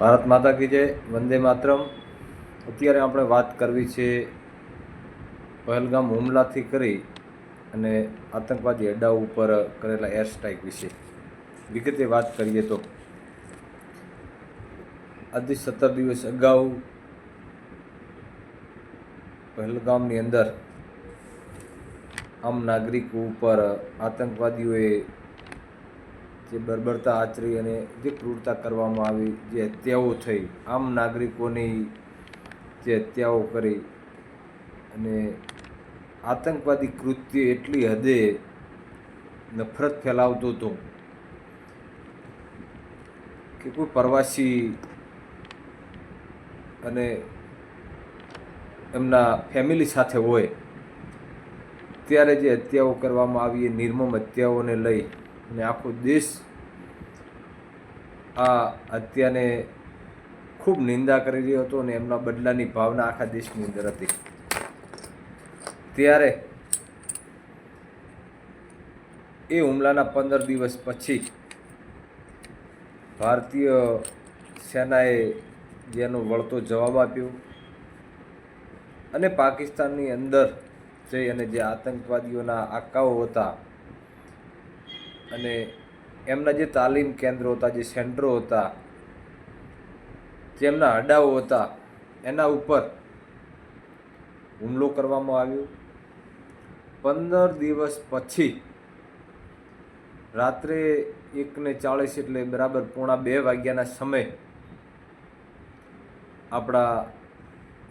ભારત માતા કી જય, વંદે માતરમ. અત્યારે આપણે વાત કરવી છે પહેલગામ હુમલાથી કરી અને આતંકવાદી અડ્ડાઓ ઉપર કરેલા એર સ્ટ્રાઇક વિશે વિગતે વાત કરીએ તો આજથી 17 દિવસ અગાઉ પહેલગામની અંદર આમ નાગરિકો ઉપર આતંકવાદીઓએ જે બર્બરતા આચરી અને જે ક્રૂરતા કરવામાં આવી, જે હત્યાઓ થઈ, આમ નાગરિકોની જે હત્યાઓ કરી અને આતંકવાદી કૃત્ય એટલી હદે નફરત ફેલાવતું હતું કે કોઈ પ્રવાસી અને એમના ફેમિલી સાથે હોય ત્યારે જે હત્યાઓ કરવામાં આવી એ નિર્મમ હત્યાઓને લઈ અને આખો દેશ આ હત્યાને ખૂબ નિંદા કરી રહ્યો હતો અને એમના બદલાની ભાવના આખા દેશની અંદર હતી. ત્યારે એ હુમલાના 15 દિવસ પછી ભારતીય સેનાએ જેનો વળતો જવાબ આપ્યો અને પાકિસ્તાનની અંદર જઈ અને જે આતંકવાદીઓના આકાઓ હતા અને એમના જે તાલીમ કેન્દ્રો હતા, જે સેન્ટરો હતા, જેમના અડ્ડાઓ હતા, એના ઉપર હુમલો કરવામાં આવ્યો. 15 દિવસ પછી રાત્રે 1:40 એટલે બરાબર 1:45 વાગ્યાના સમયે આપણા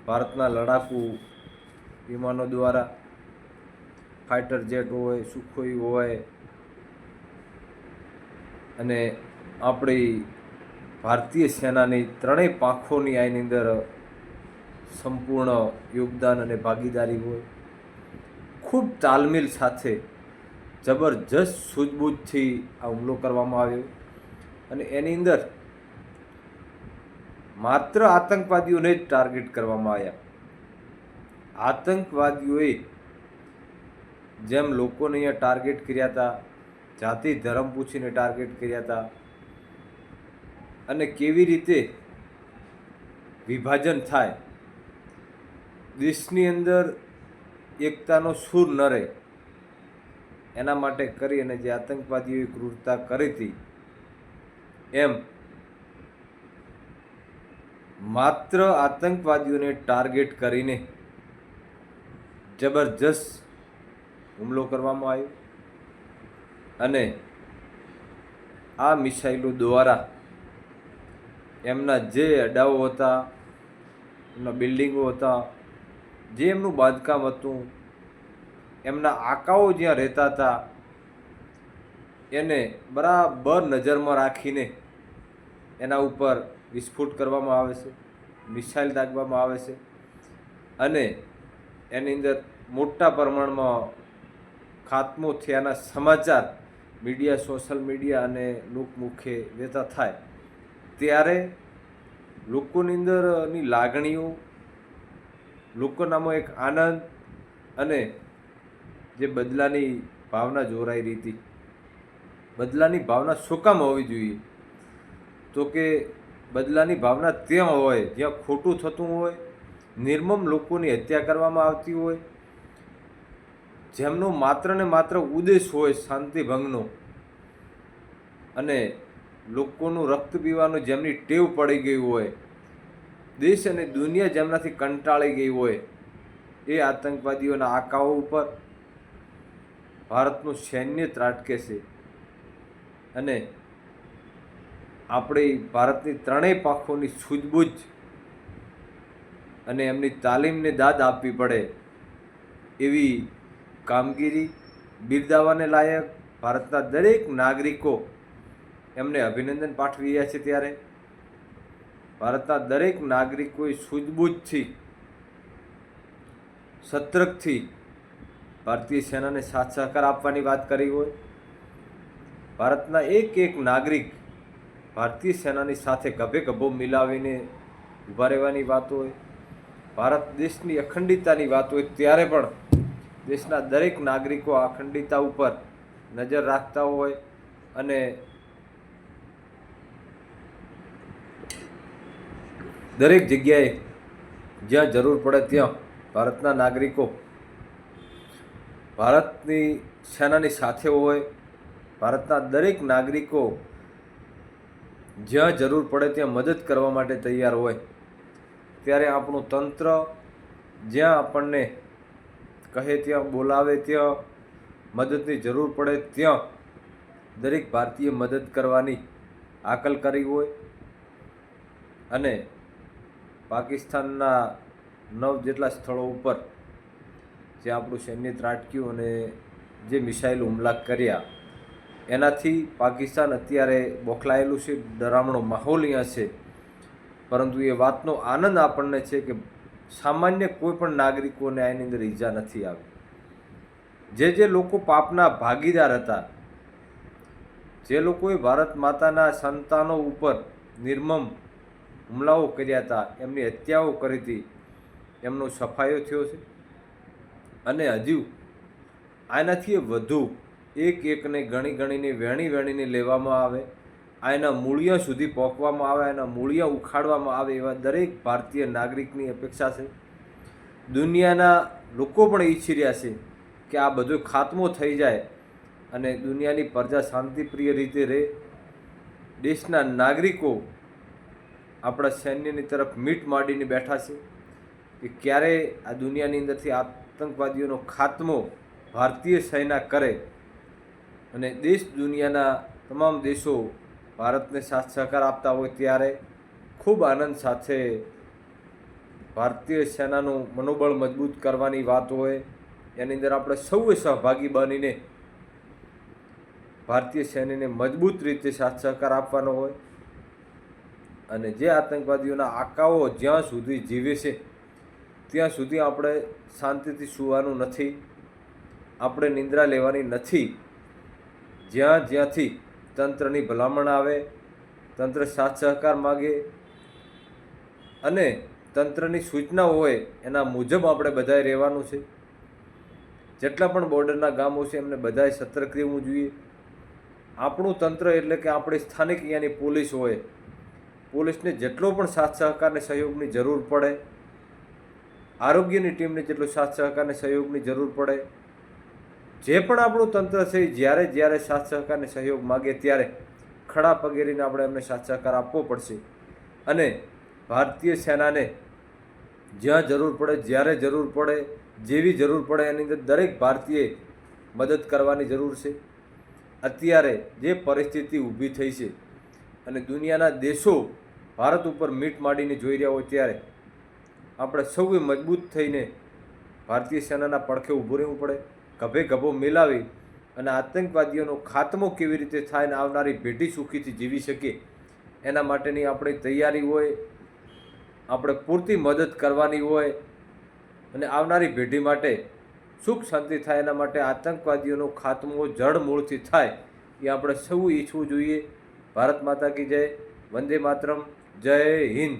ભારતના લડાકુ વિમાનો દ્વારા, ફાઇટર જેટ હોય, સુખોઈ હોય અને આપણી ભારતીય સેનાની ત્રણેય પાંખોની આની અંદર સંપૂર્ણ યોગદાન અને ભાગીદારી હોય, ખૂબ તાલમેલ સાથે જબરજસ્ત સૂઝબૂછથી આ હુમલો કરવામાં આવ્યો અને એની અંદર માત્ર આતંકવાદીઓને જ ટાર્ગેટ કરવામાં આવ્યા. આતંકવાદીઓએ જેમ લોકોને અહીંયા ટાર્ગેટ કર્યા હતા, જાતિ ધર્મ પૂછીને ટાર્ગેટ કર્યા હતા અને કેવી રીતે વિભાજન થાય, દેશની અંદર એકતાનો સૂર ન રહે, એના માટે કરી અને જે આતંકવાદીઓએ ક્રૂરતા કરી હતી, એમ માત્ર આતંકવાદીઓને ટાર્ગેટ કરીને જબરજસ્ત હુમલો કરવામાં આવ્યો અને આ મિસાઇલો દ્વારા એમના જે અડ્ડાઓ હતા, એમના બિલ્ડિંગો હતા, જે એમનું બાંધકામ હતું, એમના આકાઓ જ્યાં રહેતા હતા, એને બરાબર નજરમાં રાખીને એના ઉપર વિસ્ફોટ કરવામાં આવે છે, મિસાઇલ દાગવામાં આવે છે અને એની અંદર મોટા પ્રમાણમાં ખાત્મો થયાના સમાચાર મીડિયા, સોશિયલ મીડિયા અને લોકમુખે વહેતા થાય ત્યારે લોકોની અંદરની લાગણીઓ, લોકોનામાં એક આનંદ અને જે બદલાની ભાવના જોરાઈ રહી હતી. બદલાની ભાવના શું કામ હોવી જોઈએ? તો કે બદલાની ભાવના ત્યાં હોય જ્યાં ખોટું થતું હોય, નિર્મમ લોકોની હત્યા કરવામાં આવતી હોય, જેમનો માત્ર ને માત્ર ઉદ્દેશ હોય શાંતિભંગનો અને લોકોનું રક્ત પીવાનું જેમની ટેવ પડી ગઈ હોય, દેશ અને દુનિયા જેમનાથી કંટાળી ગઈ હોય, એ આતંકવાદીઓના આકાઓ ઉપર ભારતનું સૈન્ય ત્રાટકે છે અને આપણી ભારતની ત્રણેય પાંખોની સૂઝબૂછ અને એમની તાલીમને દાદ આપવી પડે એવી કામગીરી બિરદાવવાને લાયક ભારતના દરેક નાગરિકો એમને અભિનંદન પાઠવી રહ્યા છે. ત્યારે ભારતના દરેક નાગરિકોએ સૂઝબૂછથી, સતર્કથી ભારતીય સેનાને સાથ સહકાર આપવાની વાત કરી હોય, ભારતના એક એક નાગરિક ભારતીય સેનાની સાથે ગભે ગભો મિલાવીને ઊભા રહેવાની વાત હોય, ભારત દેશની અખંડિતતાની વાત હોય, ત્યારે પણ દેશના દરેક નાગરિકો આ અખંડિતતા ઉપર નજર રાખતા હોય અને દરેક જગ્યાએ જ્યાં જરૂર પડે ત્યાં ભારતના નાગરિકો ભારતની સેનાની સાથે હોય. ભારતના દરેક નાગરિકો જ્યાં જરૂર પડે ત્યાં મદદ કરવા માટે તૈયાર હોય. ત્યારે આપણું તંત્ર જ્યાં આપણને કહે ત્યાં, બોલાવે ત્યાં, મદદની જરૂર પડે ત્યાં દરેક ભારતીય મદદ કરવાની હાકલ કરી હોય. અને પાકિસ્તાનના 9 જેટલા સ્થળો ઉપર જે આપણું સૈન્ય ત્રાટક્યું અને જે મિસાઇલ હુમલા કર્યા, એનાથી પાકિસ્તાન અત્યારે બોખલાયેલું છે. ડરામણો માહોલ અહીંયા છે. પરંતુ એ વાતનો આનંદ આપણને છે કે સામાન્ય કોઈ પણ નાગરિકોને આની અંદર ઈજા નથી આવી. જે લોકો પાપના ભાગીદાર હતા, જે લોકોએ ભારત માતાના સંતાનો ઉપર નિર્મમ હુમલાઓ કર્યા હતા, એમની હત્યાઓ કરી હતી, એમનો સફાયો થયો છે. અને હજુ આનાથી વધુ એક એકને ગણીને વેણીને લેવામાં આવે, આના મૂળિયા સુધી પહોંચવામાં આવે, આના મૂળિયા ઉખાડવામાં આવે, એવા દરેક ભારતીય નાગરિકની અપેક્ષા છે. દુનિયાના લોકો પણ ઈચ્છી રહ્યા છે કે આ બધો ખાત્મો થઈ જાય અને દુનિયાની પ્રજા શાંતિપ્રિય રીતે રહે. દેશના નાગરિકો આપણા સૈન્યની તરફ મીટ માંડીને બેઠા છે કે ક્યારે આ દુનિયાની અંદરથી આતંકવાદીઓનો ખાત્મો ભારતીય સેના કરે અને દેશ દુનિયાના તમામ દેશો ભારતને સાથ સહકાર આપતા હોય ત્યારે ખૂબ આનંદ સાથે ભારતીય સેનાનું મનોબળ મજબૂત કરવાની વાત હોય. એની અંદર આપણે સૌએ સહભાગી બનીને ભારતીય સૈન્યને મજબૂત રીતે સાથ સહકાર આપવાનો હોય. અને જે આતંકવાદીઓના આકાઓ જ્યાં સુધી જીવે છે ત્યાં સુધી આપણે શાંતિથી સૂવાનું નથી, આપણે નિંદ્રા લેવાની નથી. જ્યાંથી તંત્રની ભલામણ આવે, તંત્ર સાથ સહકાર માગે અને તંત્રની સૂચનાઓ હોય એના મુજબ આપણે બધાએ રહેવાનું છે. જેટલા પણ બોર્ડરના ગામો છે એમને બધાએ સતર્ક રહેવું જોઈએ. આપણું તંત્ર એટલે કે આપણી સ્થાનિક અહીંયાની પોલીસ હોય, પોલીસને જેટલો પણ સાથ સહકારને સહયોગની જરૂર પડે, આરોગ્યની ટીમને જેટલો સાથ સહકારને સહયોગની જરૂર પડે, જે પણ આપણું તંત્ર છે જ્યારે સાથ સહકારને સહયોગ માગે ત્યારે ખડા પગે રહીને આપણે એમને સાથ સહકાર આપવો પડશે. અને ભારતીય સેનાને જ્યાં જરૂર પડે, જ્યારે જરૂર પડે, જેવી જરૂર પડે એની અંદર દરેક ભારતીય મદદ કરવાની જરૂર છે. અત્યારે જે પરિસ્થિતિ ઊભી થઈ છે અને દુનિયાના દેશો ભારત ઉપર મીટ માંડીને જોઈ રહ્યા હોય ત્યારે આપણે સૌએ મજબૂત થઈને ભારતીય સેનાના પડખે ઊભું રહેવું પડે. ગભે ગભો મિલાવી અને આતંકવાદીઓનો ખાત્મો કેવી રીતે થાય અને આવનારી પેઢી સુખીથી જીવી શકે એના માટેની આપણી તૈયારી હોય, આપણે પૂરતી મદદ કરવાની હોય અને આવનારી પેઢી માટે સુખ શાંતિ થાય એના માટે આતંકવાદીઓનો ખાત્મો જડ મૂળથી થાય એ આપણે સૌ ઈચ્છવું જોઈએ. ભારત માતા કી જય. વંદે માતરમ. જય હિન્દ.